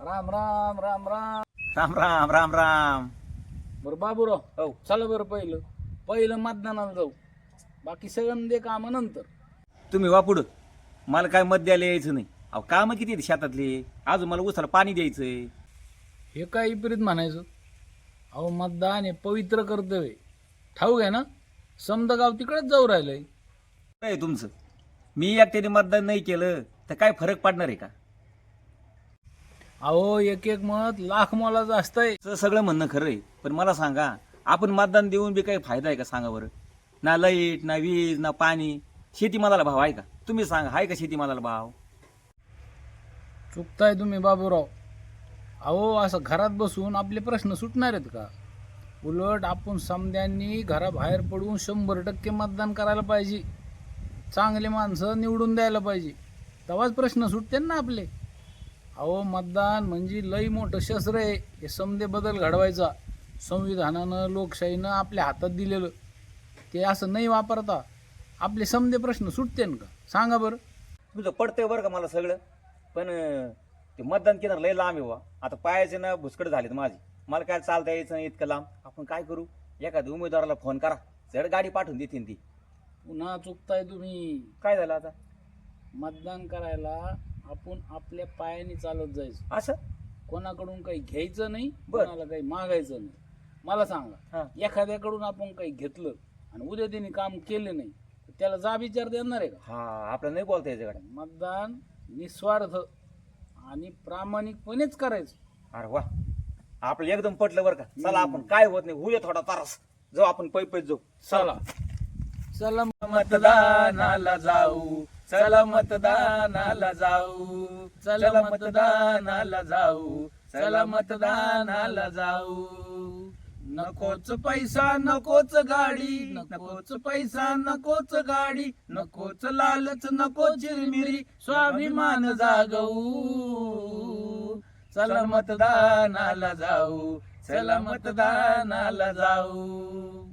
राम राम राम राम. राम राम राम राम. बरं बाबूराव, हो चला बरं पहिलं मतदानाला जाऊ. बाकी सगळं दे काम नंतर. तुम्ही वा पुढं. मला काय मत द्यायला यायचं नाही. अहो कामं किती आहेत शेतातले. अजून मला उसाला पाणी द्यायचंय. हे काय विपरीत म्हणायचं. अहो मतदान हे पवित्र कर्तव्य. ठाऊक आहे ना, समद गाव तिकडेच जाऊ राहिलंय. काय तुमचं. मी एकट्याने मतदान नाही केलं तर काय फरक पडणार आहे का. अहो एक एक मत लाख मोलाचं असतंय. असं सगळं म्हणणं खरं आहे. पण मला सांगा, आपण मतदान देऊन बी काही फायदा आहे का सांगा बरं. ना लाईट ना वीज ना पाणी. शेतीमालाला भाव आहे का. तुम्ही सांगा, आहे का शेतीमालाला भाव. चुकताय तुम्ही बाबूराव. अहो असं घरात बसून आपले प्रश्न सुटणार आहेत का. उलट आपण समद्यांनी घराबाहेर पडून 100% मतदान करायला पाहिजे. चांगले माणसं निवडून द्यायला पाहिजे. तेव्हाच प्रश्न सुटते ना आपले. अहो मतदान म्हणजे लई मोठं शस्त्र आहे. हे समदे बदल घडवायचा. संविधानानं लोकशाहीनं आपल्या हातात दिलेलं ते असं नाही वापरता आपले समदे प्रश्न सुटते का सांगा बरं. तुझं पडतंय बरं का मला सगळं. पण ते मतदान केंद्र लय लांब आहे बा. आता पायाचे ना भुसकड झालेत माझे. मला काय चालता यायचं नाही इतकं लांब. आपण काय करू, एखाद्या उमेदवाराला फोन करा, जड गाडी पाठवून देतील ती. पुन्हा चुकताय तुम्ही. काय झालं आता. मतदान करायला आपण आपल्या पायाने चालत जायचं. असं कोणाकडून काही घ्यायचं नाही, बरं. कोणाला काही मागायचं नाही. मला सांगा, हा. एखाद्याकडून आपण काही घेतलं आणि उद्या त्यांनी काम केलं नाही तर त्याला जा विचार देणार आहे का. हा आपल्याला नाही बोलता याच्याकडे. मतदान निस्वार्थ आणि प्रामाणिकपणेच करायचं. अरे वा, आपलं एकदम पटलं बरं का. चला आपण काय होत नाही, होऊया थोडा तारस. जाऊ आपण पै जाऊ. चला चला मतदानाला जाऊ. चला मतदानाला जाऊ. चला मतदानाला जाऊ. चला मतदानाला जाऊ. नकोच पैसा नकोच गाडी, नकोच पैसा नकोच गाडी, नकोच लालच नको चिरमिरी, स्वाभिमान जागवू. चला मतदानाला जाऊ. चला मतदानाला जाऊ.